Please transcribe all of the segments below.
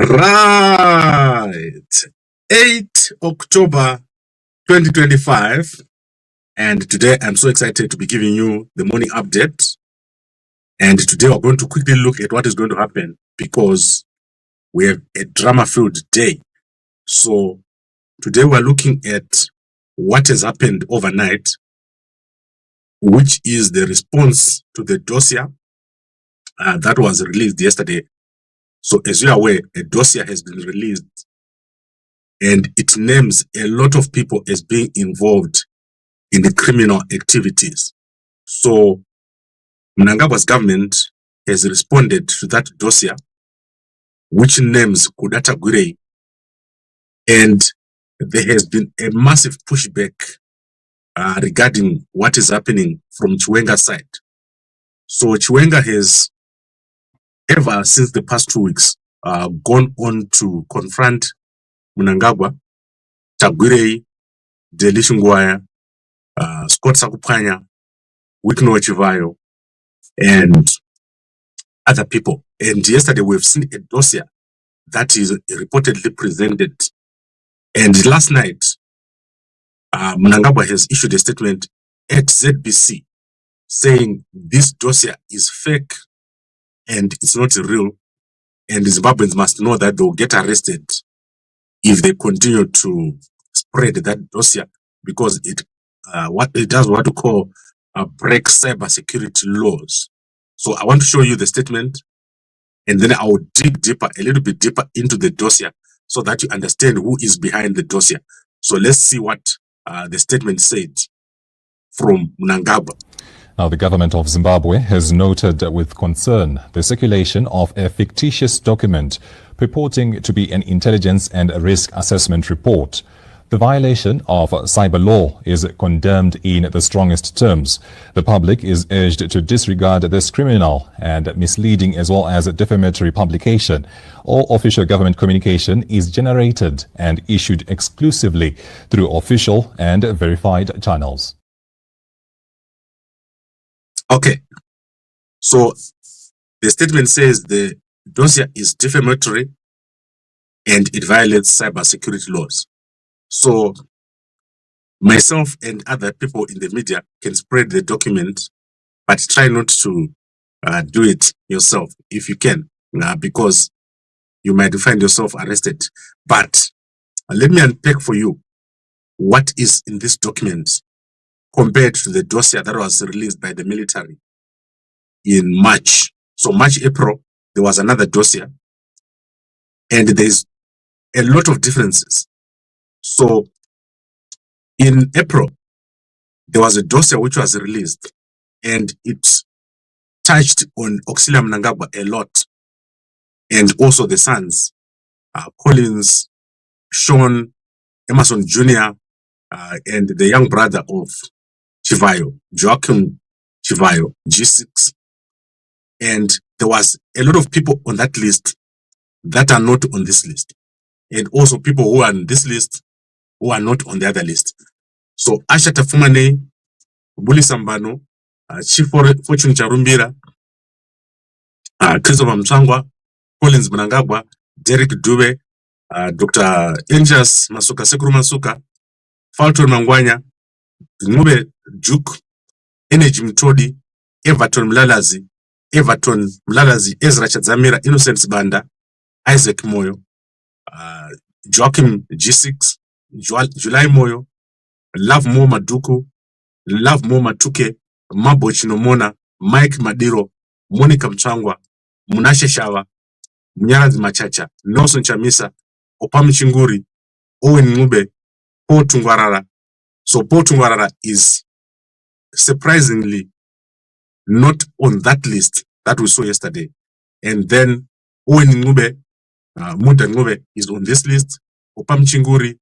Right. 8 October 2025. And today I'm so excited to be giving you the morning update. And today we're going to quickly look at what is going to happen because we have a drama-filled day. So today we're looking at what has happened overnight, which is the response to the dossier that was released yesterday. So as you are aware, a dossier has been released and it names a lot of people as being involved in the criminal activities. So Mnangagwa's government has responded to that dossier, which names Kudata Gure, and there has been a massive pushback regarding what is happening from Chiwenga's side. So Chiwenga has, ever since the past 2 weeks, gone on to confront Mnangagwa, Tagwirei, Delishungwaya, Scott Sakupanya, Wikno Chivayo, and other people. And yesterday we've seen a dossier that is reportedly presented. And last night, Mnangagwa has issued a statement at ZBC saying this dossier is fake and it's not real. And Zimbabweans must know that they'll get arrested if they continue to spread that dossier because it does what we call break cybersecurity laws. So I want to show you the statement, and then I will dig deeper, a little bit deeper into the dossier so that you understand who is behind the dossier. So let's see what the statement said from Mnangagwa. Now, the government of Zimbabwe has noted with concern the circulation of a fictitious document purporting to be an intelligence and risk assessment report. The violation of cyber law is condemned in the strongest terms. The public is urged to disregard this criminal and misleading as well as defamatory publication. All official government communication is generated and issued exclusively through official and verified channels. Okay, so the statement says the dossier is defamatory and it violates cybersecurity laws. So myself and other people in the media can spread the document, but try not to do it yourself if you can, because you might find yourself arrested. But let me unpack for you what is in this document compared to the dossier that was released by the military in March. So March, April, there was another dossier, and there's a lot of differences. So in April, there was a dossier which was released, and it touched on Auxilia Mnangagwa a lot, and also the sons, Collins, Sean, Emerson Jr., and the young brother of Chivayo, Joachim Chivayo, G6. And there was a lot of people on that list that are not on this list. And also people who are on this list who are not on the other list. So Asha Tafumane, Buli Sambano, Chief Fortune Charumbira, Christopher Mchangwa, Collins Mnangagwa, Derek Dube, Dr. Angels Masuka Sekuru Masuka, Falton Mangwanya, Ngube Juk, Energy Mtodi, Everton Mlalazi, Ezra Chadzamira, Innocent Banda, Isaac Moyo, Joachim G6, July Moyo, Love Mo Maduku, Love Mo Matuke, Mabo Chinomona, Mike Madiro, Monica Mchangwa, Munashe Shawa, Mnyarazi Machacha, Nelson Chamisa, Opam Chinguri, Owen Ngube, Paul Tungwarara. So Paul Tungwarara is surprisingly not on that list that we saw yesterday. And then Owen Ngube, Munda Ngube is on this list. Opam Chinguri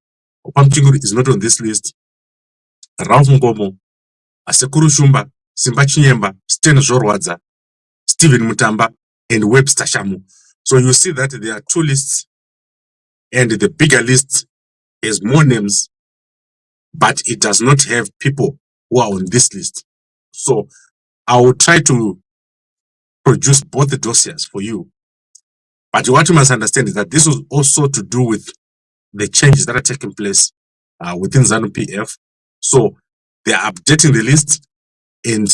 is not on this list. Ralph Ngomo, Asekuru Shumba, Simba Chinyemba, Sten Jorwadza, Stephen Mutamba, and Webster Shamu. So you see that there are 2 lists, and the bigger list has more names, but it does not have people who are on this list. So I will try to produce both the dossiers for you But what you must understand is that this was also to do with the changes that are taking place within ZANU-PF. So they are updating the list and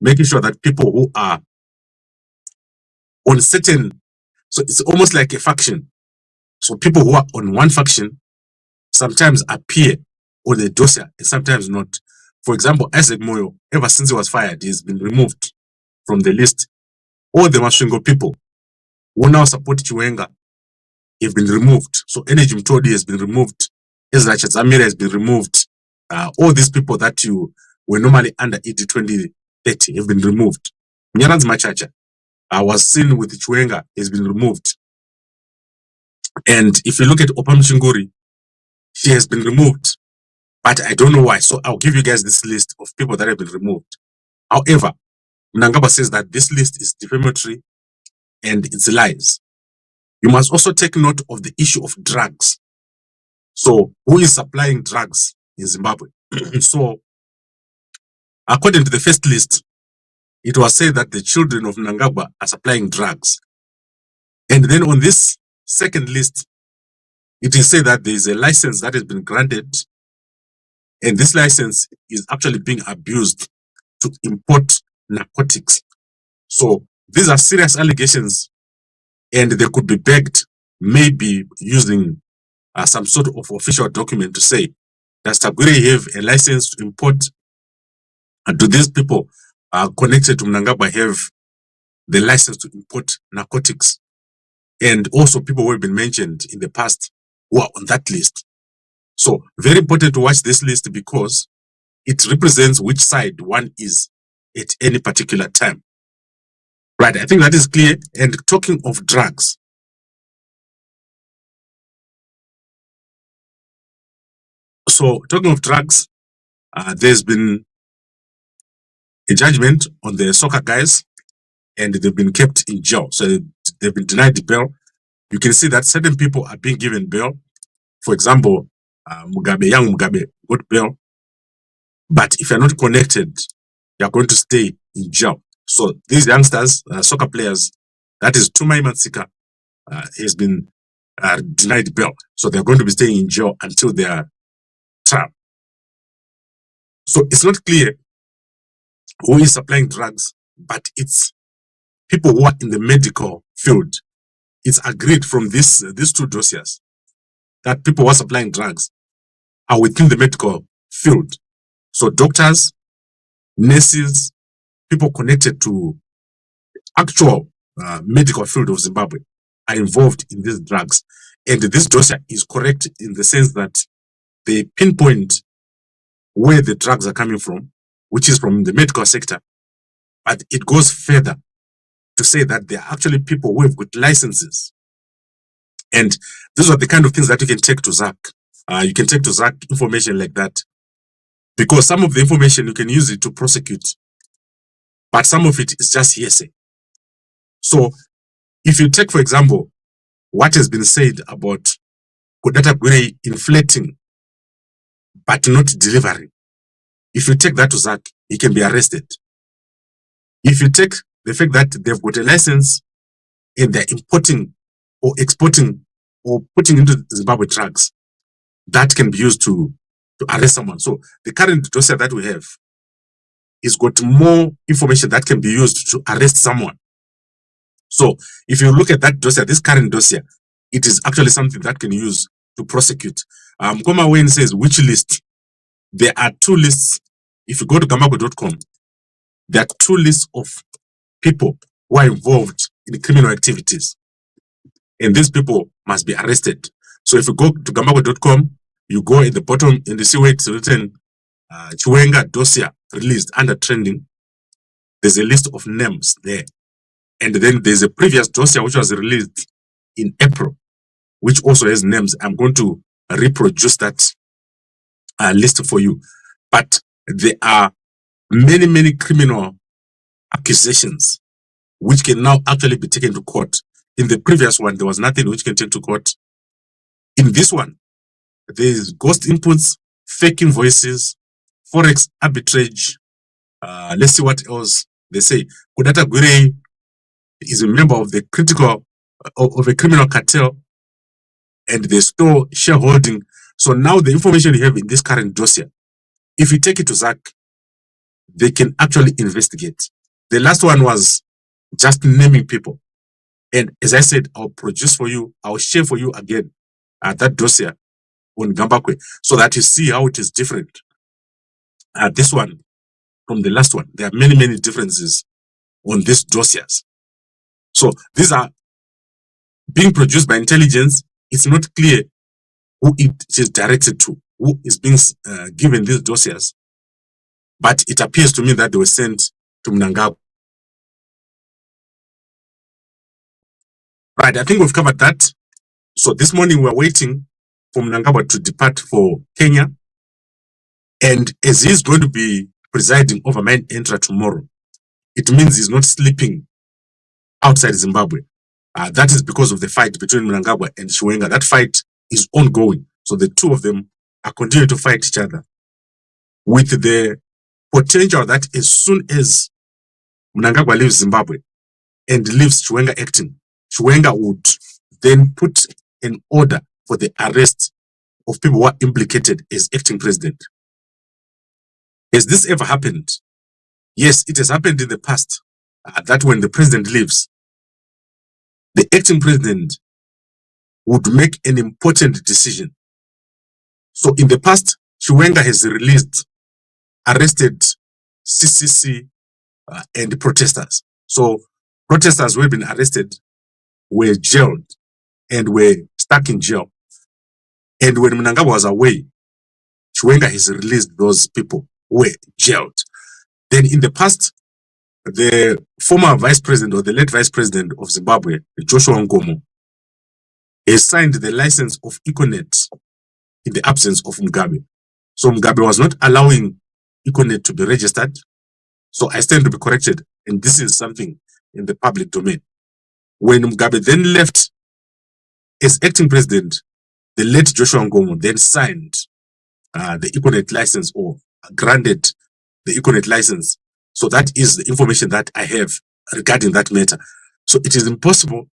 making sure that people who are on certain, so it's almost like a faction. So people who are on one faction sometimes appear on the dossier and sometimes not. For example, Isaac Moyo, ever since he was fired, he's been removed from the list. All the Masvingo people who now support Chiwenga have been removed. So Energy Mtodi has been removed. Ezra Chazamira has been removed. All these people that you were normally under 2030 have been removed. Nyaranz Machacha was seen with Chiwenga, has been removed. And if you look at Opam Chinguri, she has been removed. But I don't know why. So I'll give you guys this list of people that have been removed. However, Mnangagwa says that this list is defamatory and it's lies. You must also take note of the issue of drugs. So who is supplying drugs in Zimbabwe? So according to the first list, it was said that the children of Mnangagwa are supplying drugs. And then on this second list, it is said that there is a license that has been granted, and this license is actually being abused to import narcotics. So these are serious allegations, and they could be backed, maybe using some sort of official document to say, does Tagwire have a license to import? And do these people connected to Mnangagwa have the license to import narcotics? And also people who have been mentioned in the past who are on that list. So very important to watch this list because it represents which side one is at any particular time. Right, I think that is clear. And talking of drugs, so talking of drugs, there's been a judgment on the soccer guys and they've been kept in jail. So they've been denied the bail. You can see that certain people are being given bail. For example, young Mugabe got bail. But if you're not connected, you're going to stay in jail. So these youngsters, soccer players, that is Tumai Matsika, has been denied bail. So they're going to be staying in jail until their trial. So it's not clear who is supplying drugs, but it's people who are in the medical field. It's agreed from these two dossiers that people who are supplying drugs are within the medical field. So doctors, nurses, people connected to actual medical field of Zimbabwe are involved in these drugs. And this dossier is correct in the sense that they pinpoint where the drugs are coming from, which is from the medical sector. But it goes further to say that there are actually people who have got licenses. And these are the kind of things that you can take to ZAC. You can take to ZAC information like that. Because some of the information you can use it to prosecute, but some of it is just hearsay. So if you take, for example, what has been said about Kodata Gwire inflating but not delivering, if you take that to ZAC, he can be arrested. If you take the fact that they've got a license and they're importing or exporting or putting into Zimbabwe drugs, that can be used to arrest someone. So the current dossier that we have is got more information that can be used to arrest someone. So if you look at that dossier, this current dossier, it is actually something that can use to prosecute. Koma Wayne says, which list? There are two lists. If you go to Gambakwe.com, there are two lists of people who are involved in criminal activities. And these people must be arrested. So if you go to Gambakwe.com, you go at the bottom and you see where it's written Chiwenga Dossier released under trending. There's a list of names there. And then there's a previous dossier which was released in April, which also has names. I'm going to reproduce that list for you. But there are many, many criminal accusations which can now actually be taken to court. In the previous one, there was nothing which can take to court. In this one, there is ghost inputs, fake invoices, forex arbitrage. Let's see what else they say. Kodata Gwire is a member of the critical of a criminal cartel, and they store shareholding. So now the information you have in this current dossier, if you take it to ZAC, they can actually investigate. The last one was just naming people. And as I said, I'll produce for you, I'll share for you again that dossier on Gambakwe so that you see how it is different. This one from the last one, there are many, many differences on these dossiers. So these are being produced by intelligence. It's not clear who it is directed to, who is being given these dossiers. But it appears to me that they were sent to Mnangagwa. Right, I think we've covered that. So this morning we're waiting for Mnangagwa to depart for Kenya. And as he's going to be presiding over Mine Entra tomorrow, it means he's not sleeping outside Zimbabwe. That is because of the fight between Mnangagwa and Chiwenga. That fight is ongoing. So the two of them are continuing to fight each other, with the potential that as soon as Mnangagwa leaves Zimbabwe and leaves Chiwenga acting, Chiwenga would then put an order for the arrest of people who are implicated as acting president. Has this ever happened? Yes, it has happened in the past, that when the president leaves, the acting president would make an important decision. So in the past, Chiwenga has arrested CCC and protesters. So protesters who have been arrested were jailed and were stuck in jail. And when Mnangagwa was away, Chiwenga has released those people who were jailed. Then in the past, the former vice president or the late vice president of Zimbabwe, Joshua Nkomo, has signed the license of Econet in the absence of Mugabe. So Mugabe was not allowing Econet to be registered. So I stand to be corrected. And this is something in the public domain. When Mugabe then left as acting president, the late Joshua Nkomo then signed the Econet license, or granted the Econet license. So that is the information that I have regarding that matter. So it is impossible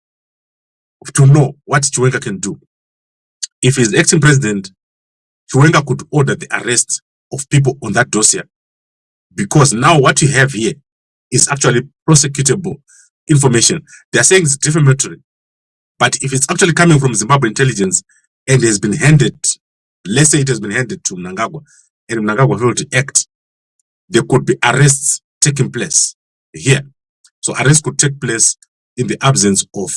to know what Chiwenga can do. If he's acting president, Chiwenga could order the arrest of people on that dossier, because now what you have here is actually prosecutable information. They are saying it's defamatory, but if it's actually coming from Zimbabwe intelligence and has been handed, let's say it has been handed to Mnangagwa, and Mnangagwa failed to act, there could be arrests taking place here. So arrests could take place in the absence of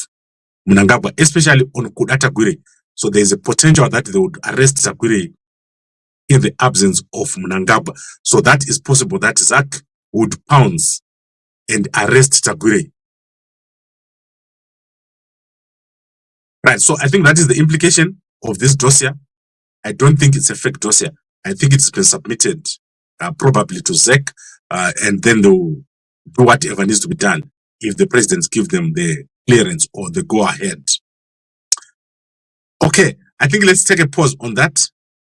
Mnangagwa, especially on Kudata Gwire. So there is a potential that they would arrest Gwire in the absence of Mnangagwa. So that is possible that ZAC would pounce and arrest Gwire. Right, so I think that is the implication of this dossier. I don't think it's a fake dossier. I think it's been submitted probably to ZEC, and then they'll do whatever needs to be done if the presidents give them the clearance or the go-ahead. Okay, I think let's take a pause on that.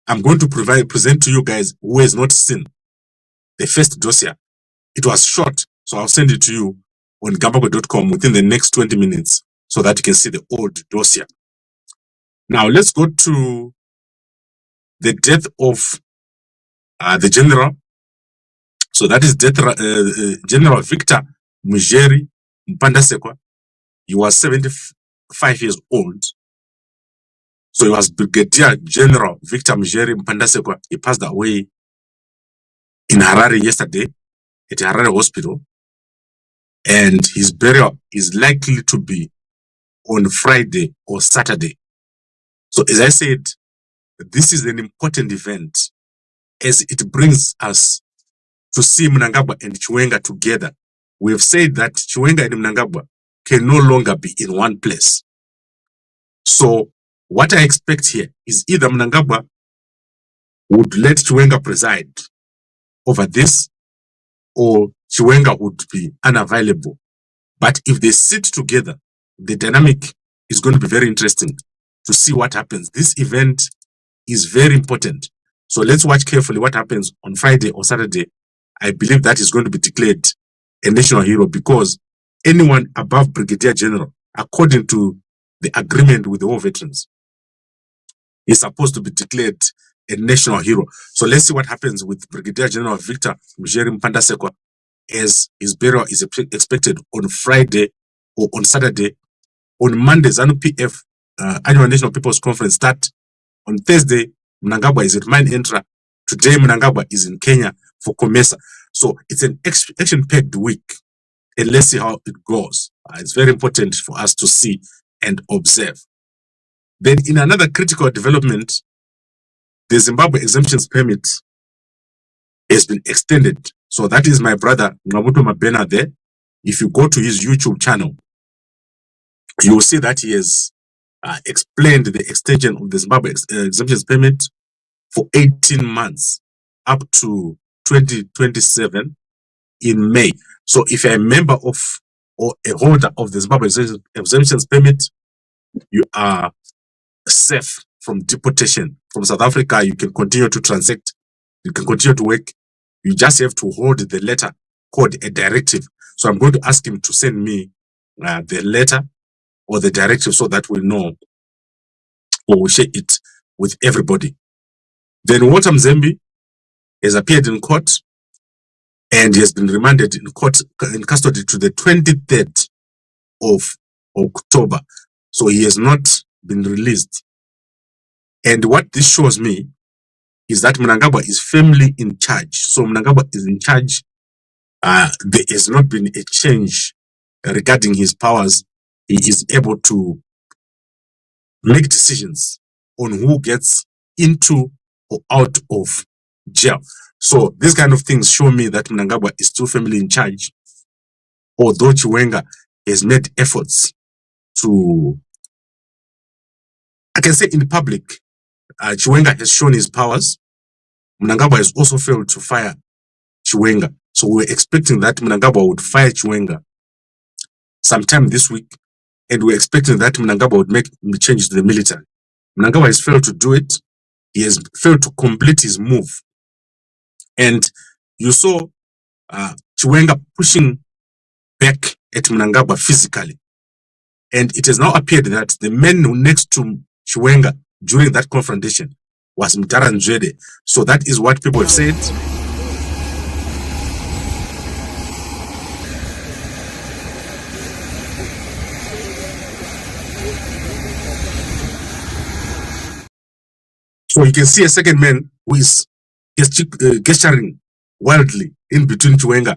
I'm going to present to you guys who has not seen the first dossier. It was short, so I'll send it to you on Gambakwe.com within the next 20 minutes so that you can see the old dossier. Now, let's go to the death of the general. So that is General Victor Mujeri Mpandasekwa. He was 75 years old. So he was Brigadier General Victor Mujeri Mpandasekwa. He passed away in Harare yesterday at Harare Hospital. And his burial is likely to be on Friday or Saturday. So as I said, this is an important event as it brings us to see Mnangagwa and Chiwenga together. We have said that Chiwenga and Mnangagwa can no longer be in one place. So what I expect here is either Mnangagwa would let Chiwenga preside over this, or Chiwenga would be unavailable. But if they sit together, the dynamic is going to be very interesting to see what happens. This event is very important. So let's watch carefully what happens on Friday or Saturday. I believe that is going to be declared a national hero, because anyone above Brigadier General, according to the agreement with the war veterans. He's supposed to be declared a national hero. So let's see what happens with Brigadier General Victor Mjeri Mpandasekwa, as his burial is expected on Friday or on Saturday. On Monday, ZANU-PF Annual National People's Conference start. On Thursday, Mnangagwa is at Mine Entra. Today, Mnangagwa is in Kenya for COMESA. So it's an action-packed week. And let's see how it goes. It's very important for us to see and observe. Then in another critical development, the Zimbabwe exemptions permit has been extended. So that is my brother, Ngabuto Mabena there. If you go to his YouTube channel, you will see that he has explained the extension of the Zimbabwe exemptions permit for 18 months up to 2027 in May. So if you're a member of or a holder of the Zimbabwe exemptions permit, you are safe from deportation. From South Africa, you can continue to transact, you can continue to work. You just have to hold the letter called a directive. So I'm going to ask him to send me the letter or the directive so that we'll know, or we'll share it with everybody. Then Walter Mzembe has appeared in court and he has been remanded in court in custody to the 23rd of October. So he has not been released. And what this shows me is that Mnangagwa is firmly in charge. So Mnangagwa is in charge. There has not been a change regarding his powers. He is able to make decisions on who gets into or out of jail. So these kind of things show me that Mnangagwa is still firmly in charge, although Chiwenga has made efforts to, I can say in public, Chiwenga has shown his powers. Mnangagwa has also failed to fire Chiwenga. So we're expecting that Mnangagwa would fire Chiwenga sometime this week, and we're expecting that Mnangagwa would make changes to the military. Mnangagwa has failed to do it. He has failed to complete his move. And you saw Chiwenga pushing back at Mnangagwa physically. And it has now appeared that the man next to Chiwenga during that confrontation was Mnangagwa. So that is what people have said. So you can see a second man who is gesturing wildly in between Chiwenga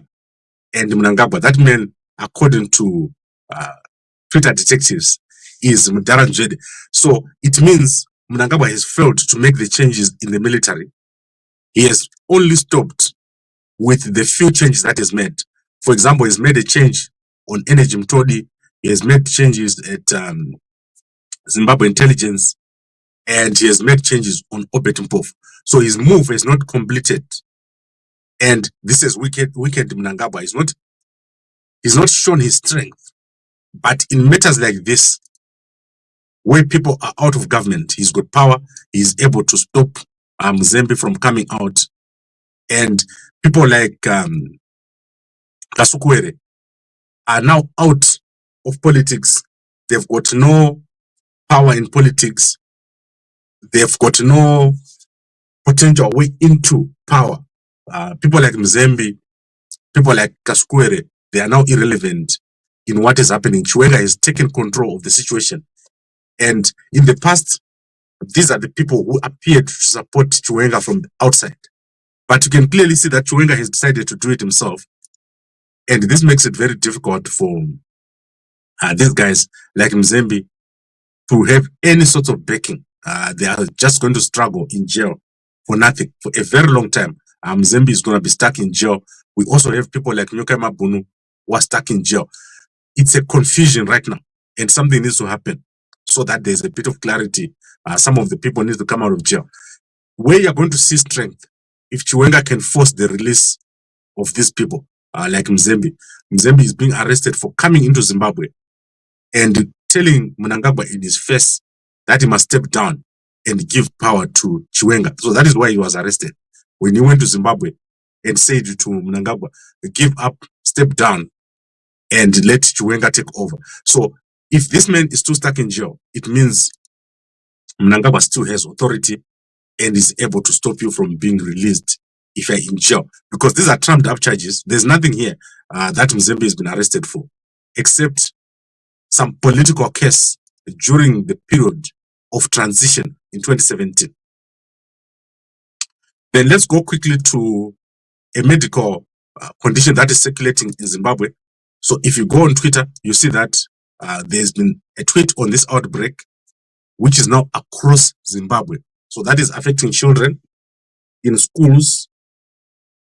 and Mnangagwa. That man, according to Twitter detectives, is Mnangagwa. So it means Mnangagwa has failed to make the changes in the military. He has only stopped with the few changes that he's made. For example, he's made a change on Energy Mtodi. He has made changes at Zimbabwe Intelligence, and he has made changes on Obet Mpofu. So his move is not completed. And this is wicked Mnangagwa. He's not shown his strength. But in matters like this, where people are out of government, he's got power, he's able to stop Mzembe from coming out. And people like Kasukwere are now out of politics. They've got no power in politics. They've got no potential way into power. People like Mzembe, people like Kasukwere, they are now irrelevant in what is happening. Chiwenga has taken control of the situation. And in the past, these are the people who appeared to support Chiwenga from the outside. But you can clearly see that Chiwenga has decided to do it himself. And this makes it very difficult for these guys like Mzembe to have any sort of backing. They are just going to struggle in jail for nothing for a very long time. Mzembe is going to be stuck in jail. We also have people like Nyoka Mabunu who are stuck in jail. It's a confusion right now, and something needs to happen so that there's a bit of clarity. Some of the people need to come out of jail. Where you're going to see strength, if Chiwenga can force the release of these people, like Mzembe. Mzembe is being arrested for coming into Zimbabwe and telling Mnangagwa in his face that he must step down and give power to Chiwenga. So that is why he was arrested. When he went to Zimbabwe and said to Mnangagwa, give up, step down, and let Chiwenga take over. So If this man is still stuck in jail, it means Mnangagwa still has authority and is able to stop you from being released if you're in jail. Because these are trumped up charges. There's nothing here that Mzembe has been arrested for, except some political case during the period of transition in 2017. Then let's go quickly to a medical condition that is circulating in Zimbabwe. So if you go on Twitter, you see that there's been a tweet on this outbreak, which is now across Zimbabwe. So that is affecting children in schools,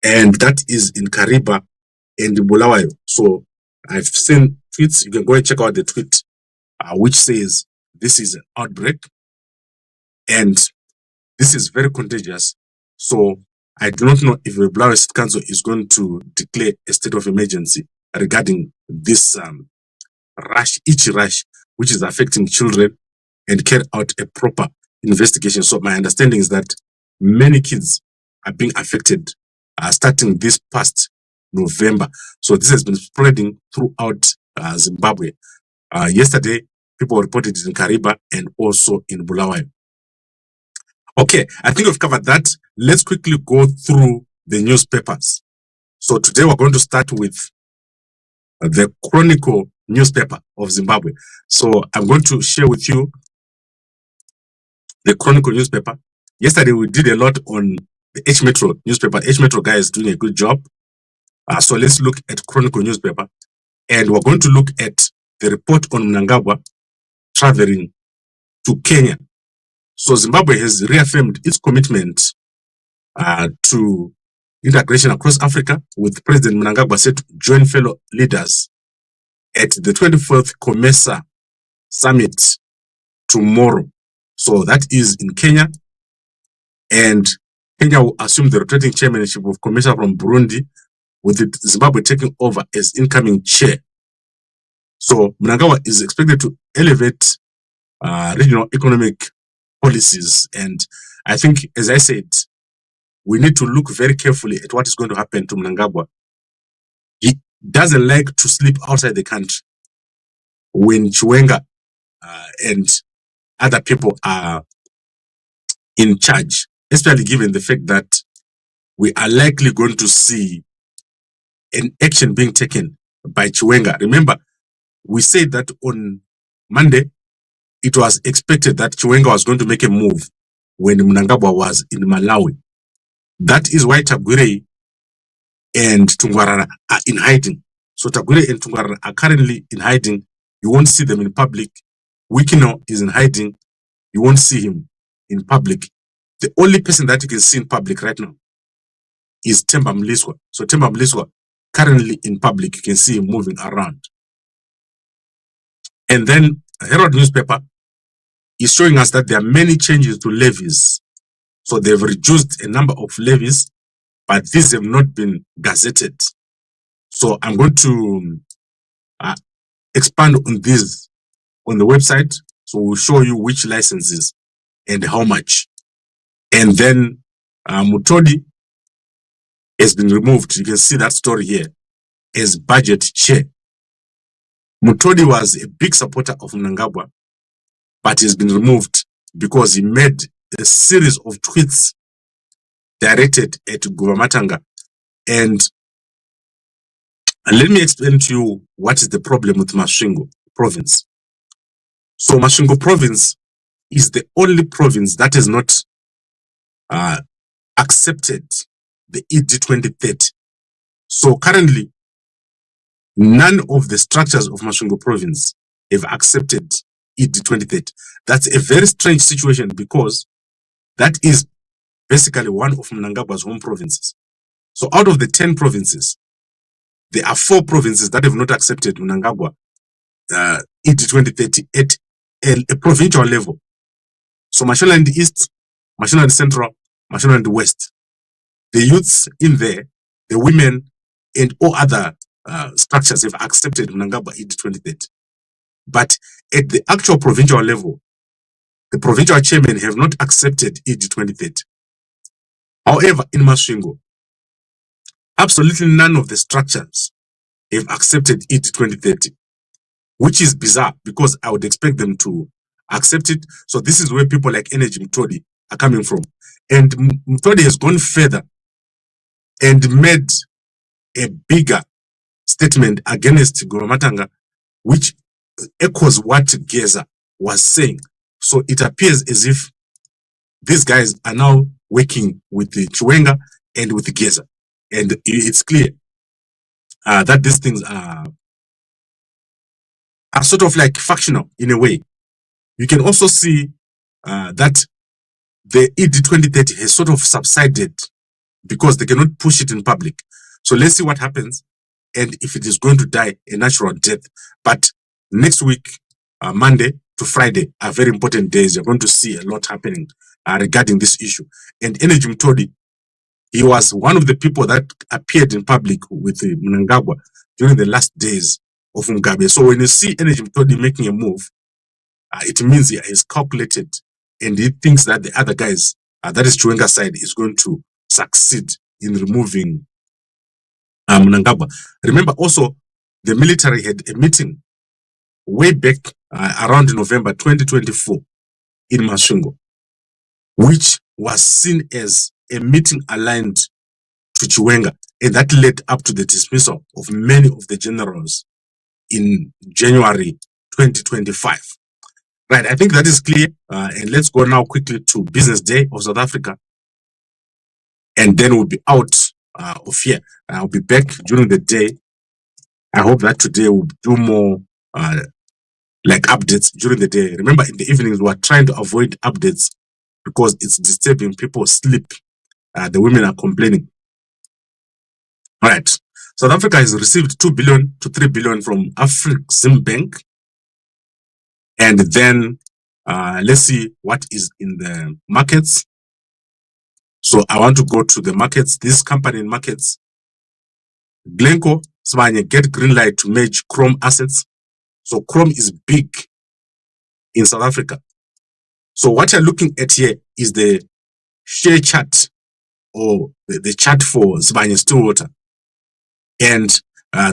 and that is in Kariba and Bulawayo. So I've seen tweets. You can go and check out the tweet, which says this is an outbreak and this is very contagious. So I do not know if the Bulawayo State Council is going to declare a state of emergency regarding this itchy rash, which is affecting children, and carry out a proper investigation. So my understanding is that many kids are being affected starting this past November. So this has been spreading throughout Zimbabwe. Yesterday, people reported it in Kariba and also in Bulawayo. Okay, I think we've covered that. Let's quickly go through the newspapers. So today we're going to start with the Chronicle newspaper of Zimbabwe. So I'm going to share with you the Chronicle newspaper. Yesterday we did a lot on the H Metro newspaper. H Metro guy is doing a good job. So let's look at Chronicle newspaper, and we're going to look at the report on Mnangagwa traveling to Kenya. So Zimbabwe has reaffirmed its commitment to integration across Africa, with President Mnangagwa set to join fellow leaders at the 24th COMESA summit tomorrow. So that is in Kenya, and Kenya will assume the rotating chairmanship of COMESA from Burundi, with Zimbabwe taking over as incoming chair. So Mnangagwa is expected to elevate regional economic policies, and I think, as I said, we need to look very carefully at what is going to happen to Mnangagwa. He doesn't like to sleep outside the country when Chiwenga and other people are in charge, especially given the fact that we are likely going to see an action being taken by Chiwenga. Remember, we said that on Monday, it was expected that Chiwenga was going to make a move when Mnangagwa was in Malawi. That is why Tagwire and Tungwarara are in hiding. So Tagwire and Tungwarara are currently in hiding. You won't see them in public. Wikino is in hiding. You won't see him in public. The only person that you can see in public right now is Themba Mliswa. So Themba Mliswa, currently in public, you can see him moving around. And then Herald newspaper is showing us that there are many changes to levies. So they've reduced a number of levies, but these have not been gazetted. So I'm going to expand on this on the website. So we'll show you which licenses and how much. And then Mutodi has been removed. You can see that story here as budget chair. Mutodi was a big supporter of Mnangagwa, but he's been removed because he made a series of tweets directed at Guvamatanga. And let me explain to you what is the problem with Masvingo province. So Masvingo province is the only province that has not accepted the ED 2030. So currently, none of the structures of Masvingo province have accepted ED 2030. That's a very strange situation, because that is basically one of Mnangagwa's home provinces. So out of the 10 provinces, there are 4 provinces that have not accepted Mnangagwa ED 2030 at a provincial level. So Mashonaland East, Mashonaland Central, Mashonaland West. The youths in there, the women, and all other structures have accepted Mnangagwa ED 2030. But at the actual provincial level, the provincial chairmen have not accepted ED 2030. However, in Masvingo, absolutely none of the structures have accepted ED 2030. which is bizarre because I would expect them to accept it. So this is where people like Energy Mtodi are coming from. And Mtodi has gone further and made a bigger statement against Goromatanga, which echoes what Geza was saying. So it appears as if these guys are now working with the Chiwenga and with the Geza. And it's clear that these things are sort of like factional in a way. You can also see that the ED 2030 has sort of subsided because they cannot push it in public. So let's see what happens and if it is going to die a natural death. But next week, Monday to Friday, are very important days. You're going to see a lot happening regarding this issue. And Energy Mtodi, he was one of the people that appeared in public with Mnangagwa during the last days of Mugabe. So when you see Energy Mtodi making a move, it means he is calculated and he thinks that the other guys, that is Chiwenga side, is going to succeed in removing Mnangagwa. Remember also, the military had a meeting way back around November 2024 in Masvingo, which was seen as a meeting aligned to Chiwenga, and that led up to the dismissal of many of the generals in January 2025. Right, I think that is clear. And let's go now quickly to Business Day of South Africa. And then we'll be out of here. I'll be back during the day. I hope that today we'll do more like updates during the day. Remember, in the evenings, we are trying to avoid updates because it's disturbing people's sleep. The women are complaining. All right. South Africa has received 2 billion to 3 billion from Afreximbank. And then let's see what is in the markets. So I want to go to the markets. This company in markets, Glencore, Smanye, get green light to merge Chrome assets. So Chrome is big in South Africa. So what you're looking at here is the share chart or the chart for Smanye Stillwater. And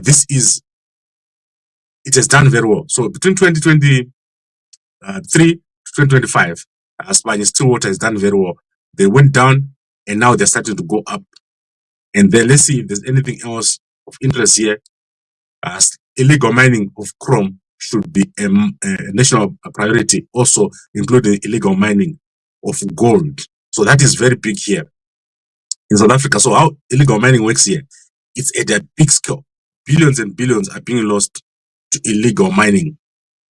this is, it has done very well. So between 2023 to 2025, Smanye Stillwater has done very well. They went down and now they're starting to go up. And then let's see if there's anything else of interest here. Illegal mining of chrome should be a national priority, also including illegal mining of gold. So that is very big here in South Africa. So how illegal mining works here, it's at a big scale. Billions and billions are being lost to illegal mining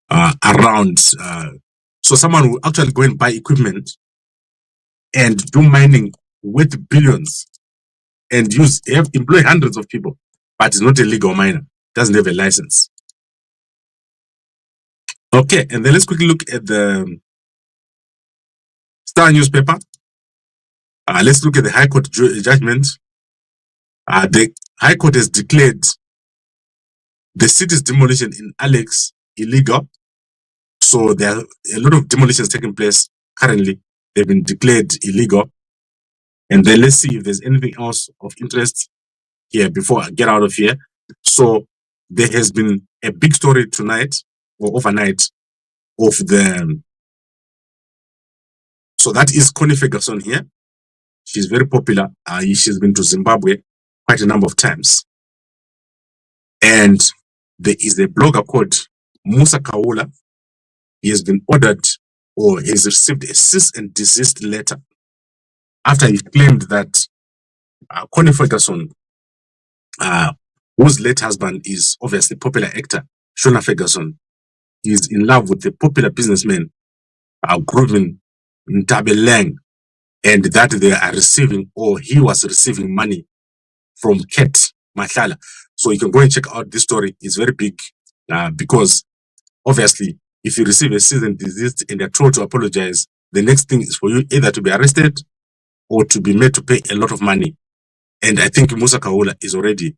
around. So someone will actually go and buy equipment and do mining with billions and employ hundreds of people, but it's not a legal miner, doesn't have a license. Okay, and then let's quickly look at the Star newspaper. Let's look at the High Court judgment. The High Court has declared the city's demolition in Alex illegal. So there are a lot of demolitions taking place currently. They've been declared illegal. And then let's see if there's anything else of interest here before I get out of here. So there has been a big story tonight or overnight of the, so that is Connie Ferguson here. She's very popular. She's been to Zimbabwe quite a number of times. And there is a blogger called Musa Kaula. He has been ordered or has received a cease and desist letter after he claimed that Connie Ferguson, whose late husband is obviously popular actor Shona Ferguson, is in love with the popular businessman Groovin Ntabeleng, and that they are receiving, or he was receiving, money from Ket Mahlala. So you can go and check out this story. It's very big because obviously if you receive a cease and desist and they're told to apologize, the next thing is for you either to be arrested or to be made to pay a lot of money. And I think Musa Kaula is already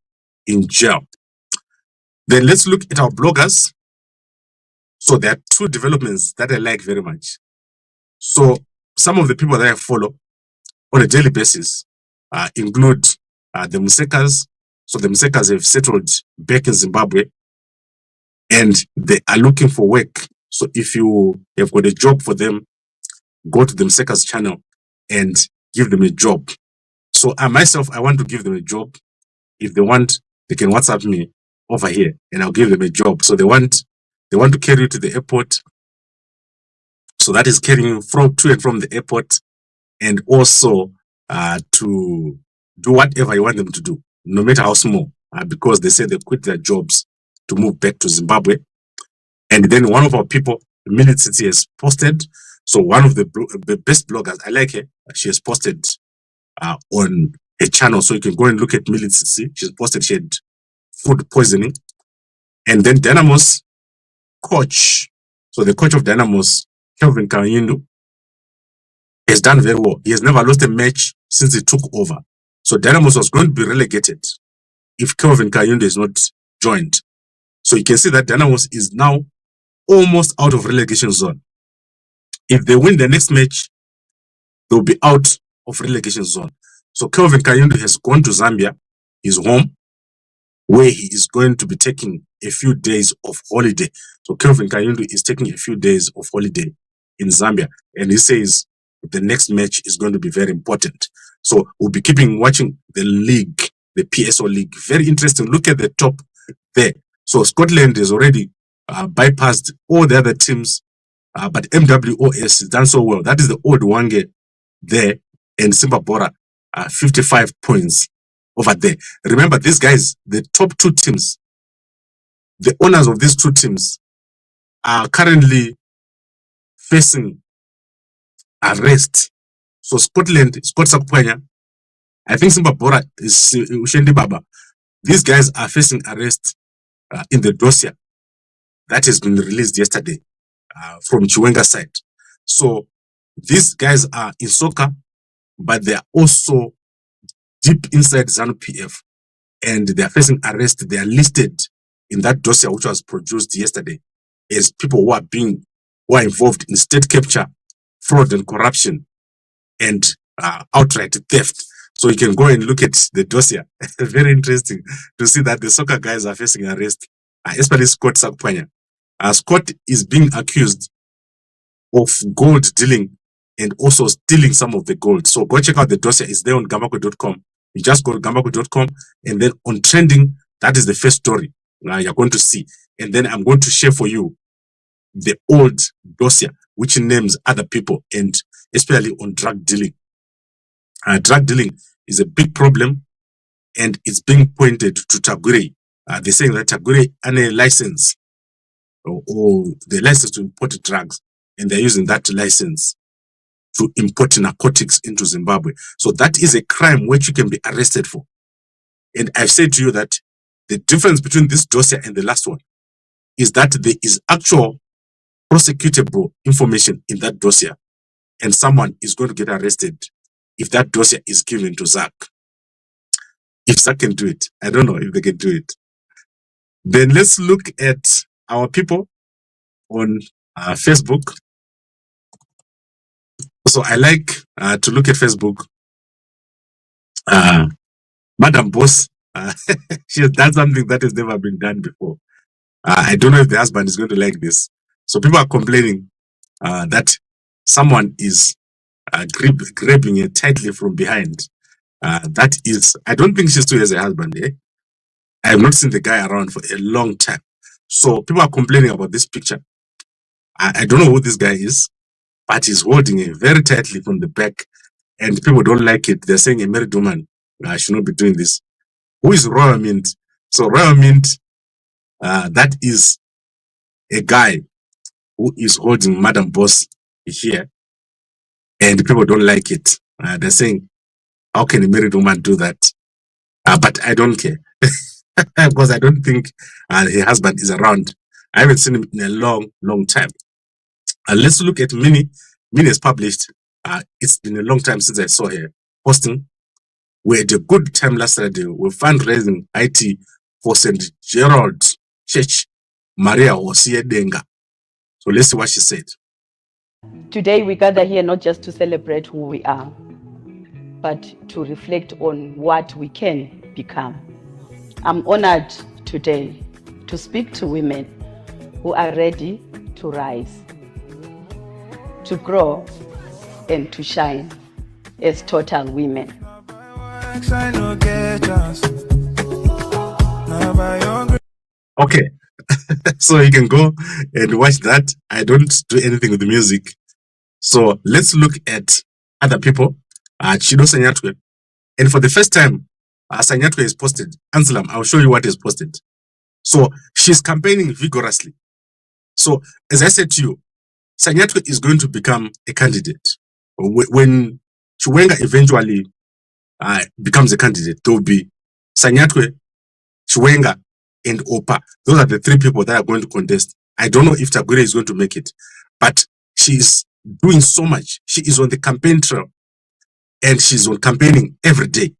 in jail. Then let's look at our bloggers. So there are two developments that I like very much. So some of the people that I follow on a daily basis include the Musekas. So the Musekas have settled back in Zimbabwe. and they are looking for work. So if you have got a job for them, go to the Mseka's channel and give them a job. So I myself, I want to give them a job. If they want, they can WhatsApp me over here and I'll give them a job. So they want to carry you to the airport. So that is carrying you to and from the airport, and also to do whatever you want them to do, no matter how small, because they say they quit their jobs to move back to Zimbabwe. And then one of our people, Minute City, has posted. So one of the best bloggers, I like her, she has posted on a channel. So you can go and look at Minute City. She's posted she had food poisoning. And then Dynamo's coach, so the coach of Dynamo's, Kelvin Kayindu, has done very well. He has never lost a match since he took over. So Dynamos was going to be relegated if Kelvin Kayindu is not joined. So you can see that Dynamos is now almost out of relegation zone. If they win the next match, they'll be out of relegation zone. So Kelvin Kayindu has gone to Zambia, his home, where he is going to be taking a few days of holiday. So Kelvin Kayindu is taking a few days of holiday in Zambia. And he says the next match is going to be very important. So we'll be keeping watching the league, the PSO league. Very interesting. Look at the top there. So Scotland has already bypassed all the other teams, but MWOS has done so well. That is the old Wange there, and Simba Bora, 55 points over there. Remember, these guys, the top two teams, the owners of these two teams are currently facing arrest. So Scotland, Scott Sakupanya, I think Simba Bora is Ushendi Baba. These guys are facing arrest in the dossier that has been released yesterday from Chiwenga side. So these guys are in soccer, but they are also deep inside ZANU-PF, and they are facing arrest. They are listed in that dossier which was produced yesterday as people who are involved in state capture, fraud and corruption, and outright theft. So you can go and look at the dossier. Very interesting to see that the soccer guys are facing arrest, especially Scott Sakupanya. Scott is being accused of gold dealing and also stealing some of the gold. So go check out the dossier. It's there on Gambakwe.com. You just go to Gambakwe.com, and then on trending, that is the first story you're going to see. And then I'm going to share for you the old dossier, which names other people, and especially on drug dealing. Drug dealing is a big problem, and it's being pointed to Tagure. They're saying that Tagure had a license or the license to import drugs, and they're using that license to import narcotics into Zimbabwe. So that is a crime which you can be arrested for. And I've said to you that the difference between this dossier and the last one is that there is actual prosecutable information in that dossier, and someone is going to get arrested if that dossier is given to Zach. If Zach can do it, I don't know if they can do it. Then let's look at our people on Facebook. So I like to look at Facebook. Madam Boss, she has done something that has never been done before. I don't know if the husband is going to like this. So people are complaining that someone is grabbing her tightly from behind. That is, I don't think she still has a husband. I have not seen the guy around for a long time. So people are complaining about this picture. I don't know who this guy is, but he's holding it very tightly from the back, and people don't like it. They're saying a married woman should not be doing this. Who is Royal Mint? So Royal Mint, that is a guy who is holding Madam Boss here, and people don't like it. They're saying, how can a married woman do that? But I don't care because I don't think her husband is around. I haven't seen him in a long, long time. Let's look at Minnie. Minnie has published. It's been a long time since I saw her posting. We had a good time last Saturday. We're fundraising IT for St. Gerald Church, Maria Hosia Denga. So let's see what she said. Today we gather here not just to celebrate who we are, but to reflect on what we can become. I'm honored today to speak to women who are ready to rise, to grow, and to shine as total women. Okay, so you can go and watch that. I don't do anything with the music. So let's look at other people. Chido Sanyatwe. And for the first time, Sanyatwe is posted. Anselam, I'll show you what is posted. So she's campaigning vigorously. So as I said to you, Sanyatwe is going to become a candidate. When Chiwenga eventually becomes a candidate, there will be Sanyatwe, Chiwenga, and Opa. Those are the three people that are going to contest. I don't know if Tagore is going to make it, but she's doing so much. She is on the campaign trail and she's on campaigning every day.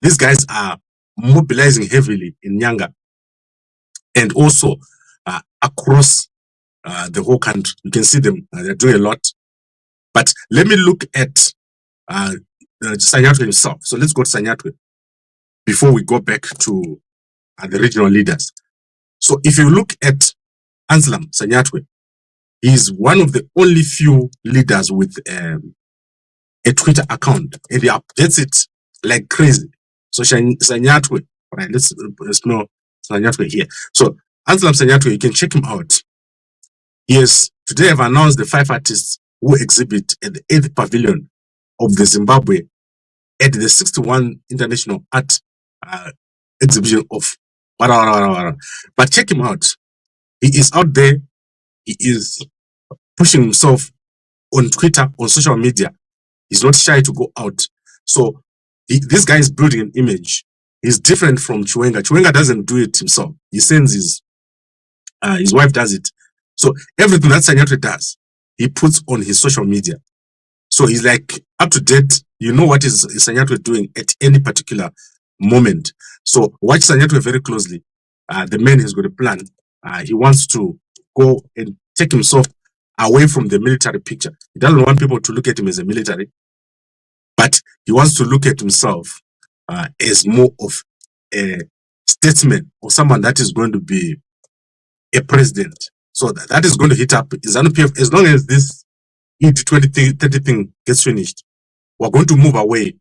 These guys are mobilizing heavily in Nyanga and also across the whole country. You can see them, they're doing a lot. But let me look at Sanyatwe himself. So let's go to Sanyatwe before we go back to the regional leaders. So if you look at Anselam Sanyatwe, he's one of the only few leaders with a Twitter account, and he updates it like crazy. So Sanyatwe, right? Let's know Sanyatwe here. So Anselam Sanyatwe, you can check him out. Yes, today I've announced the 5 artists who exhibit at the 8th pavilion of the Zimbabwe at the 61 International Art Exhibition of Wara. But check him out. He is out there. He is pushing himself on Twitter, on social media. He's not shy to go out. So this guy is building an image. He's different from Chiwenga. Chiwenga doesn't do it himself. He sends his wife does it. So everything that Sanyatwe does, he puts on his social media. So he's like up to date. You know what is Sanyatwe doing at any particular moment. So watch Sanyatwe very closely. The man has got a plan. He wants to go and take himself away from the military picture. He doesn't want people to look at him as a military, but he wants to look at himself as more of a statesman or someone that is going to be a president. So that is going to hit up ZANU-PF. As long as this ED 2030 thing gets finished, we're going to move away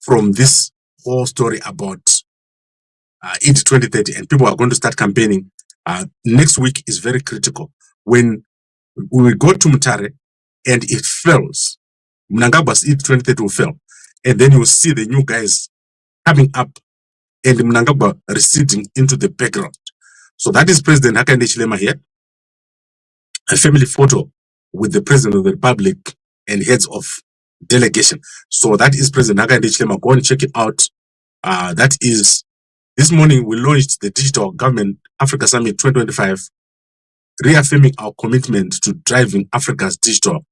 from this whole story about ED 2030, and people are going to start campaigning. Next week is very critical. When we go to Mutare and it fails, Mnangagwa's ED 2030 will fail. And then you will see the new guys coming up and Mnangagwa receding into the background. So that is President Hakainde Hichilema here. A family photo with the President of the Republic and heads of delegation. So that is President Hakainde Hichilema. Go and check it out. That is, this morning we launched the Digital Government Africa Summit 2025, reaffirming our commitment to driving Africa's digital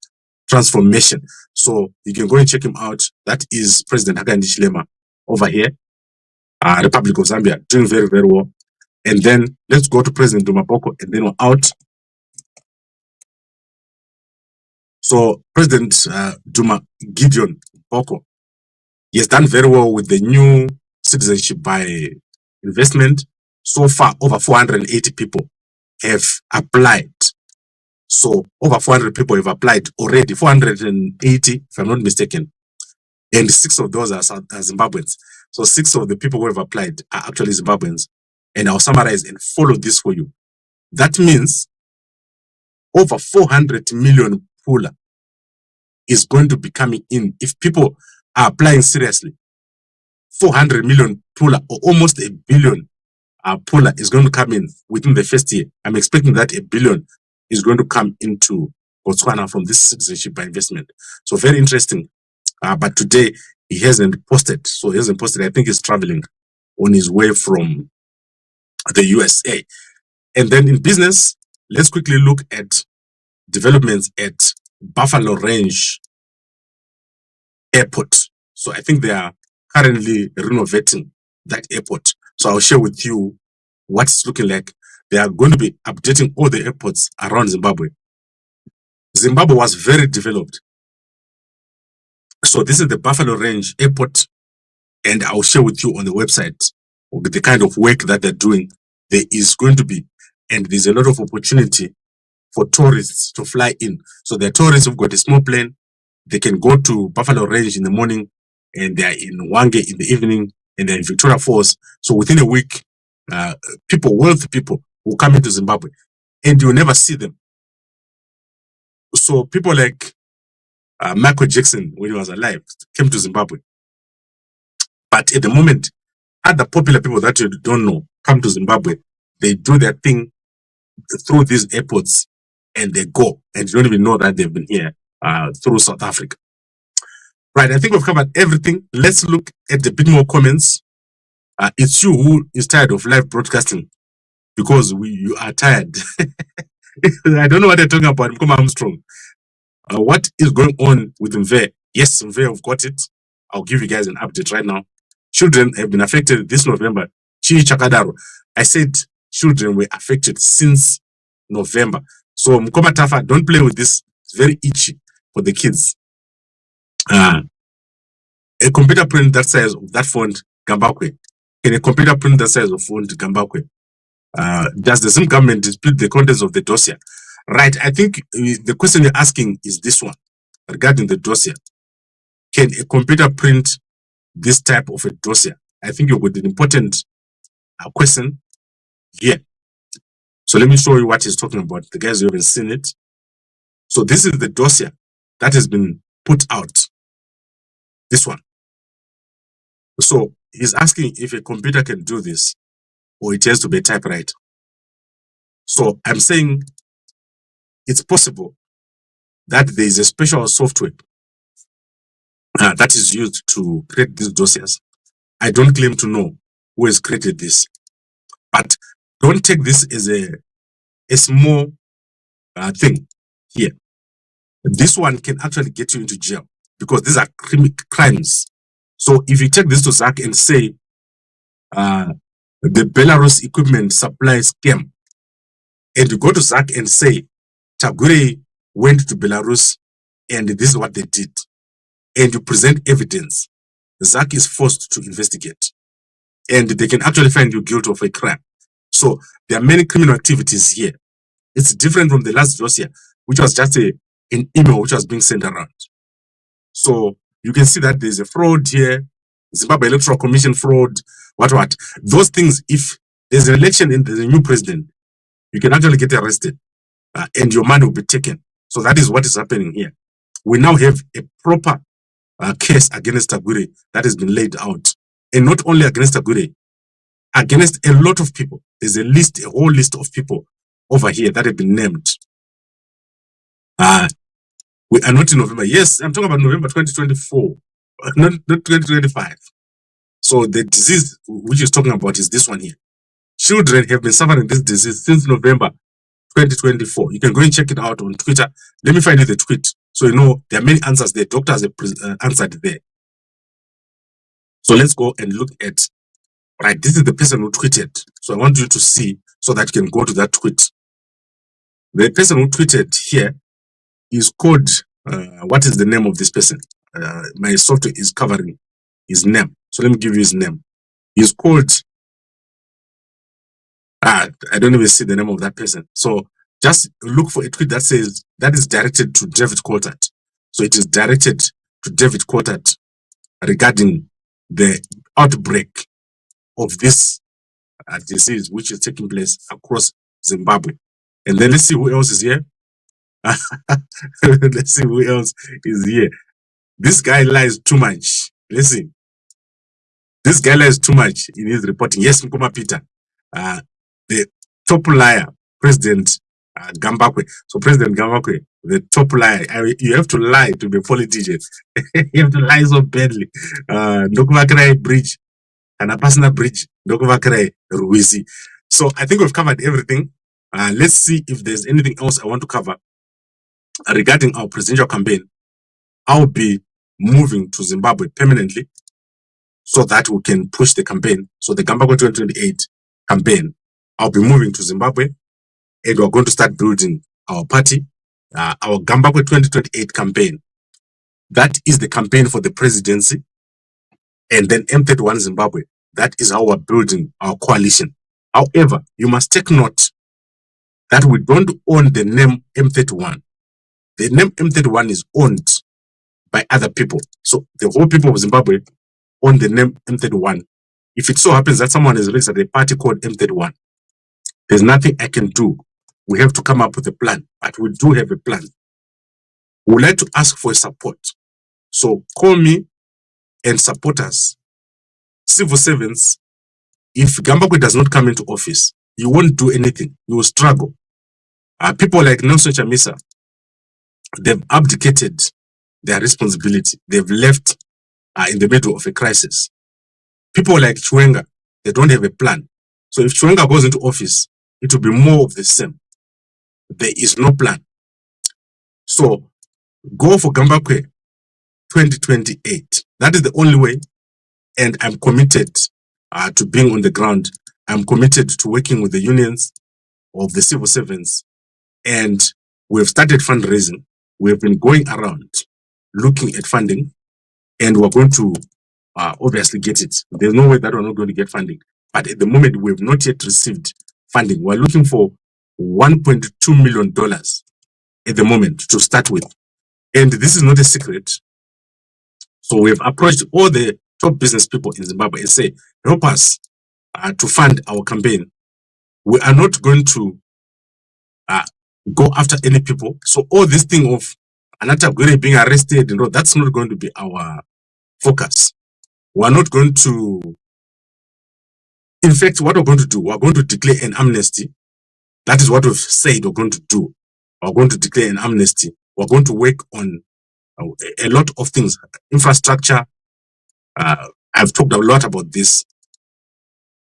transformation. So you can go and check him out. That is President Hakainde Hichilema over here, Republic of Zambia, doing very, very well. And then let's go to President Duma Boko, and then we're out. So President Duma Gideon Boko, he has done very well with the new citizenship by investment. So far, over 480 people have applied. So over 400 people have applied already, 480, if I'm not mistaken. And 6 of those are Zimbabweans. So 6 of the people who have applied are actually Zimbabweans. And I'll summarize and follow this for you. That means over 400 million pula is going to be coming in. If people are applying seriously, 400 million pula, or almost a billion pula, is going to come in within the first year. I'm expecting that a billion is going to come into Botswana from this citizenship by investment. So very interesting. But today he hasn't posted. So he hasn't posted. I think he's traveling on his way from the USA. And then in business, let's quickly look at developments at Buffalo Range Airport. So I think they are currently renovating that airport. So I'll share with you what it's looking like. They are going to be updating all the airports around Zimbabwe. Zimbabwe was very developed. So this is the Buffalo Range Airport, and I'll share with you on the website the kind of work that they're doing. There is going to be and there's a lot of opportunity for tourists to fly in. So the tourists have got a small plane, they can go to Buffalo Range in the morning, and they are in Wange in the evening, and they're in Victoria Falls. So within a week, wealthy people will come into Zimbabwe, and you'll never see them. So people like Michael Jackson, when he was alive, came to Zimbabwe. But at the moment, other popular people that you don't know come to Zimbabwe. They do their thing through these airports, and they go, and you don't even know that they've been here through South Africa. Right, I think we've covered everything. Let's look at a bit more comments. It's you who is tired of live broadcasting because you are tired. I don't know what they're talking about. Mkoma Armstrong. What is going on with Mve? Yes, Mve, I've got it. I'll give you guys an update right now. Children have been affected this November. Chi Chakadaro. I said children were affected since November. So Mkoma Tafa, don't play with this. It's very itchy for the kids. A computer print that size of that font, Gambakwe. Can a computer print that size of font, Gambakwe? Does the Zim government dispute the contents of the dossier? Right, I think the question you're asking is this one, regarding the dossier. Can a computer print this type of a dossier? I think you've got an important question here. So let me show you what he's talking about, the guys who haven't seen it. So this is the dossier that has been put out. This one. So he's asking if a computer can do this, or it has to be a typewriter. So I'm saying it's possible that there is a special software that is used to create these dossiers. I don't claim to know who has created this, but don't take this as a small thing here. This one can actually get you into jail because these are crimes. So if you take this to Zach and say the Belarus equipment supply scam, and you go to Zach and say Tagure went to Belarus and this is what they did, and you present evidence, Zach is forced to investigate, and they can actually find you guilty of a crime. So there are many criminal activities here. It's different from the last dossier, which was just an email which was being sent around. So you can see that there's a fraud here, Zimbabwe Electoral Commission fraud, what. Those things, if there's an election and there's a new president, you can actually get arrested and your money will be taken. So that is what is happening here. We now have a proper case against Tagure that has been laid out. And not only against Tagure, against a lot of people. There's a whole list of people over here that have been named. We are not in November. Yes, I'm talking about November 2024, not 2025. So the disease which is talking about is this one here. Children have been suffering this disease since November 2024. You can go and check it out on Twitter. Let me find you the tweet. So you know there are many answers there. Doctors have answered there. So let's go and look at, right, this is the person who tweeted. So I want you to see so that you can go to that tweet. The person who tweeted here is called, what is the name of this person? My software is covering his name. So let me give you his name. He's called, I don't even see the name of that person. So just look for a tweet that says, that is directed to David Coulthard. So it is directed to David Coulthard regarding the outbreak of this disease which is taking place across Zimbabwe. And then let's see who else is here. Let's see who else is here. This guy lies too much. Listen. This guy lies too much in his reporting. Yes, Mkoma Peter. The top liar, President Gambakwe. So President Gambakwe, the top liar. You have to lie to be a politician. You have to lie so badly. Ndokuvakrai bridge. Anapasna bridge. Ndokuvakrai Ruizi. So I think we've covered everything. Let's see if there's anything else I want to cover regarding our presidential campaign. I'll be moving to Zimbabwe permanently so that we can push the campaign. So the Gambakwe 2028 campaign, I'll be moving to Zimbabwe and we're going to start building our party, our Gambakwe 2028 campaign. That is the campaign for the presidency. And then M31 Zimbabwe, that is how we're building our coalition. However, you must take note that we don't own the name M31. The name M31 is owned by other people. So the whole people of Zimbabwe own the name M31. If it so happens that someone is registered a party called M31, there's nothing I can do. We have to come up with a plan, but we do have a plan. We would like to ask for support. So call me and support us. Civil servants, if Gambakwe does not come into office, you won't do anything. You will struggle. People like Nelson Chamisa, they've abdicated their responsibility. They've left in the middle of a crisis. People like Chiwenga, they don't have a plan. So if Chiwenga goes into office, it will be more of the same. There is no plan. So go for Gambakwe 2028. That is the only way. And I'm committed to being on the ground. I'm committed to working with the unions of the civil servants. And we've started fundraising. We've been going around looking at funding, and we're going to obviously get it. There's no way that we're not going to get funding. But at the moment, we have not yet received funding. We're looking for $1.2 million at the moment to start with. And this is not a secret. So we've approached all the top business people in Zimbabwe and say, help us to fund our campaign. We are not going to go after any people. So all this thing of Mnangagwa being arrested, that's not going to be our focus. We're not going to, in fact, what we're going to do, we're going to declare an amnesty. That is what we've said we're going to do. We're going to declare an amnesty. We're going to work on a lot of things. Infrastructure. I've talked a lot about this.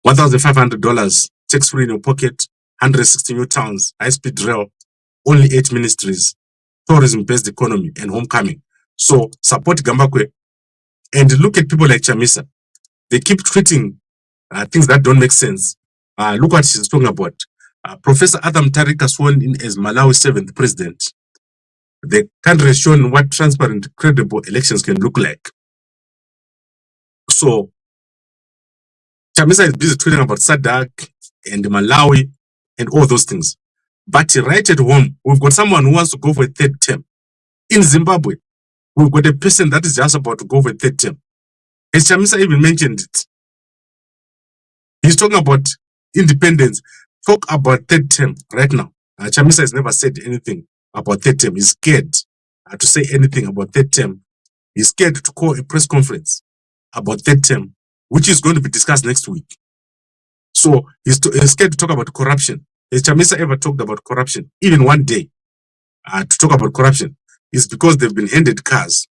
$1,500 tax-free in your pocket, 160 new towns, high-speed rail, only 8 ministries, tourism-based economy, and homecoming. So support Gambakwe and look at people like Chamisa. They keep tweeting things that don't make sense. Look what she's talking about. Professor Adam Tarika sworn in as Malawi's 7th president. The country has shown what transparent, credible elections can look like. So Chamisa is busy tweeting about SADC and Malawi and all those things. But right at home, we've got someone who wants to go for a 3rd term. In Zimbabwe, we've got a person that is just about to go for a 3rd term. As Chamisa even mentioned it. He's talking about independence. Talk about 3rd term right now. Chamisa has never said anything about 3rd term. He's scared to say anything about 3rd term. He's scared to call a press conference about 3rd term, which is going to be discussed next week. So he's scared to talk about corruption. Has Chamisa ever talked about corruption, even one day, to talk about corruption? It's because they've been handed cars.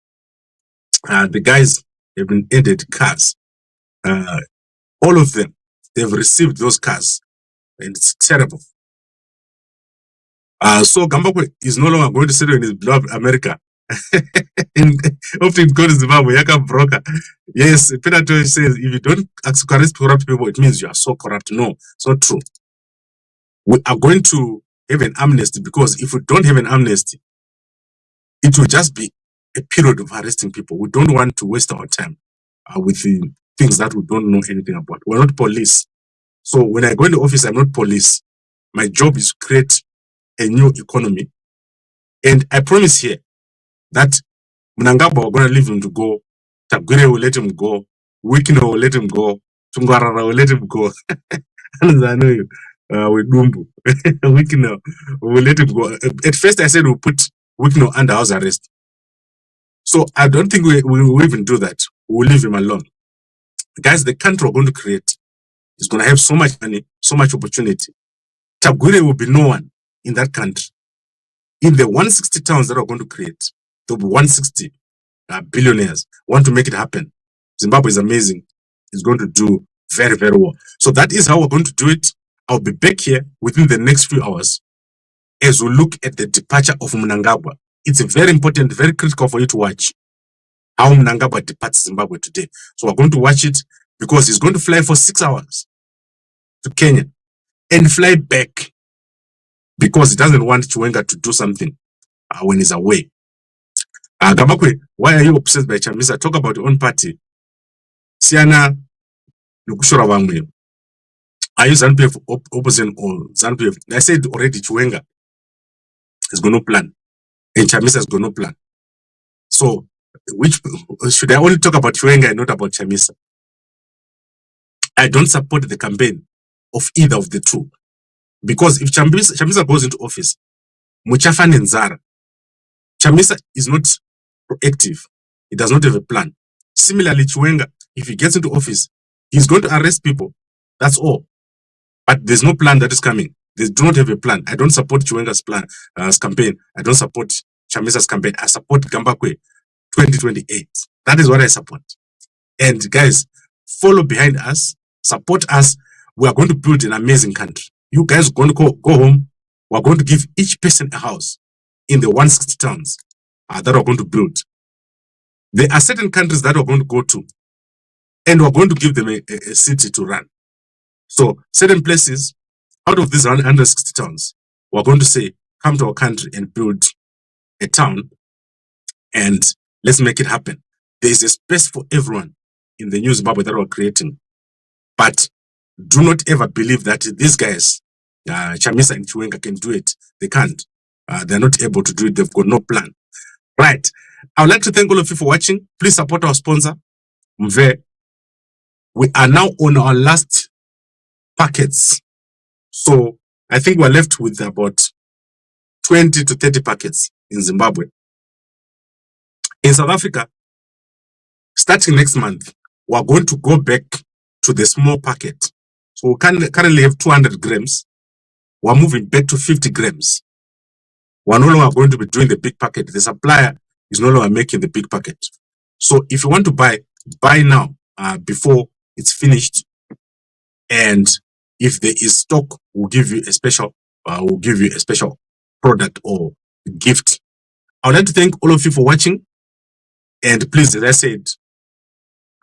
The guys have been handed cars. All of them, they've received those cars, and it's terrible. So Gambakwe is no longer going to settle in his beloved America. And often go to Zimbabwe, Yaka broker. Yes, Penato says if you don't arrest corrupt people, it means you are so corrupt. No, it's not true. We are going to have an amnesty, because if we don't have an amnesty, it will just be a period of arresting people. We don't want to waste our time with the things that we don't know anything about. We're not police. So when I go into office, I'm not police. My job is to create a new economy. And I promise here that Mnangagwa are going to leave him to go. Tagwire will let him go. Wikino will let him go. Tungwarara will let him go. Wikino will let him go. At first I said we'll put Wikino under house arrest. So I don't think we will even do that. We'll leave him alone. Guys, the country we're going to create is going to have so much money, so much opportunity. Tagwire will be no one in that country. In the 160 towns that we're going to create, there'll be 160 billionaires. Want to make it happen. Zimbabwe is amazing. It's going to do very, very well. So that is how we're going to do it. I'll be back here within the next few hours as we look at the departure of Mnangagwa. It's very important, very critical for you to watch how Mnangagwa departs Zimbabwe today. So we're going to watch it because he's going to fly for 6 hours to Kenya and fly back because he doesn't want Chiwenga to do something when he's away. Gambakwe, why are you obsessed by Chamisa? Talk about your own party. Siana Lukushora Wangwe. Are you ZANU-PF opposition or ZANU-PF? I said already Chiwenga has got no plan and Chamisa has got no plan. So, which should I only talk about Chiwenga and not about Chamisa? I don't support the campaign of either of the two. Because if Chamisa goes into office, Muchafan and Zara, Chamisa is not proactive. He does not have a plan. Similarly, Chiwenga, if he gets into office, he's going to arrest people. That's all. But there's no plan that is coming. They do not have a plan. I don't support Chiwenga's plan, campaign. I don't support Chamisa's campaign. I support Gambakwe 2028. That is what I support. And guys, follow behind us, support us. We are going to build an amazing country. You guys are going to go home. We're going to give each person a house in the 160 towns that we're going to build. There are certain countries that we're going to go to, and we're going to give them a city to run. So certain places, out of these 160 towns, we're going to say, come to our country and build a town, and let's make it happen. There is a space for everyone in the new Zimbabwe that we're creating. But do not ever believe that these guys, Chamisa and Chiwenga, can do it. They can't. They're not able to do it. They've got no plan. Right. I would like to thank all of you for watching. Please support our sponsor, Mve. We are now on our last packets. So I think we're left with about 20 to 30 packets in Zimbabwe. In South Africa, starting next month, we're going to go back to the small packet. So we currently have 200 grams. We're moving back to 50 grams. We're no longer going to be doing the big packet. The supplier is no longer making the big packet. So if you want to buy now before it's finished. And if there is stock, we'll give you a special product or gift. I would like to thank all of you for watching. And please, as I said,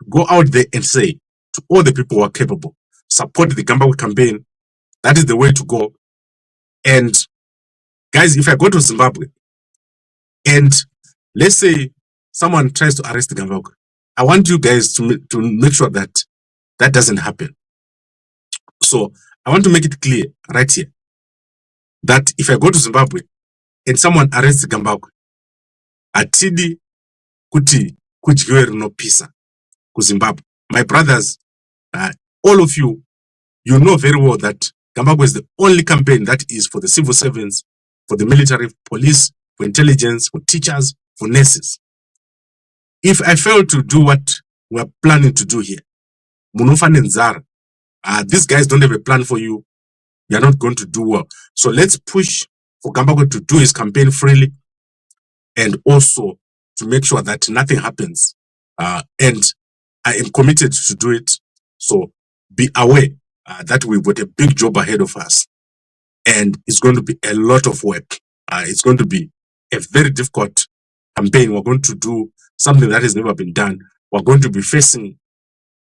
go out there and say to all the people who are capable, support the Gambakwe campaign. That is the way to go. And guys, if I go to Zimbabwe and let's say someone tries to arrest Gambakwe, I want you guys to make sure that that doesn't happen. So I want to make it clear right here that if I go to Zimbabwe and someone arrests Gambakwe, atidi kuti kudyiwe rinopisa ku Zimbabwe. My brothers, all of you, you know very well that Gambakwe is the only campaign that is for the civil servants, for the military, police, for intelligence, for teachers, for nurses. If I fail to do what we're planning to do here, Munofan and Zara, these guys don't have a plan for you. You're not going to do well. So let's push for Gambakwe to do his campaign freely and also to make sure that nothing happens. And I am committed to do it. So be aware that we've got a big job ahead of us. And it's going to be a lot of work. It's going to be a very difficult campaign. We're going to do something that has never been done. We're going to be facing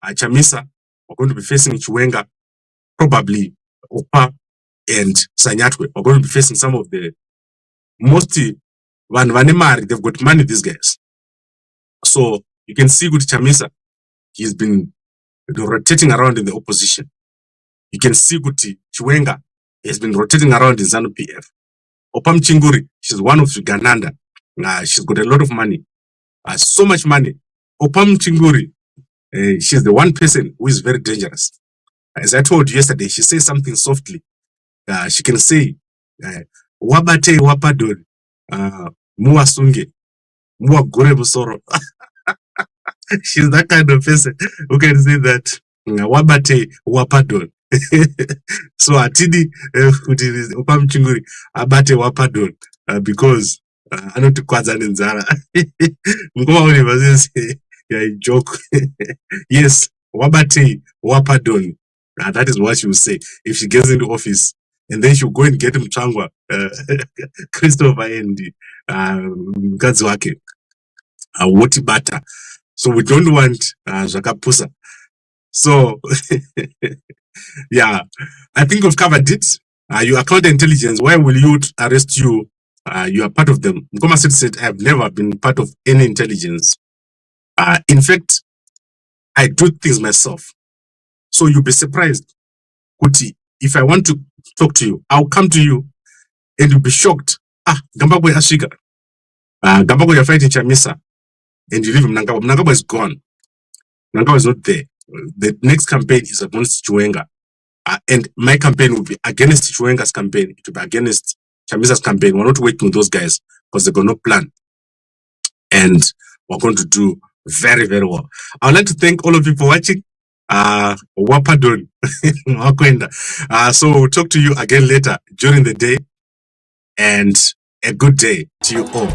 Chamisa. We're going to be facing Chiwenga, probably Opa and Sanyatwe. We're going to be facing some of the most Vanemari. They've got money, these guys. So you can see with Chamisa, he's been rotating around in the opposition. You can see Guti Chiwenga has been rotating around in ZANU-PF. Opam Chinguri, she's one of Gananda. She's got a lot of money. So much money. Opam Chinguri, she's the one person who is very dangerous. As I told you yesterday, she says something softly. She can say, Wabate wapadori, muwasunge, muwagure busoro. She's that kind of person who can say that. Wabate wapadori. So atidi Opam Chinguri abate wapadori because I know to Kwazan and Zara. Yeah, joke. Yes, wabate wapadori. That is what she will say if she gets into office, and then she'll go and get him Changwa, Christopher and Gadzwake, Woti Bata. So we don't want Zakapusa. So yeah, I think we've covered it. You are counterintelligence. Why will you arrest you? You are part of them. Nkoma said, I have never been part of any intelligence. In fact, I do things myself. So you'll be surprised Kuti, if I want to talk to you, I'll come to you and you'll be shocked. Gambakwe Ashika. Gambakwe, you're fighting Chamisa. And you live in Mnangagwa. Mnangagwa is gone. Mnangagwa is not there. The next campaign is against Chiwenga. And my campaign will be against Chiwenga's campaign. It will be against Chamisa's campaign. We're not working with those guys because they've got no plan. And we're going to do very, very well. I would like to thank all of you for watching. Wapadon. So we'll talk to you again later during the day. And a good day to you all.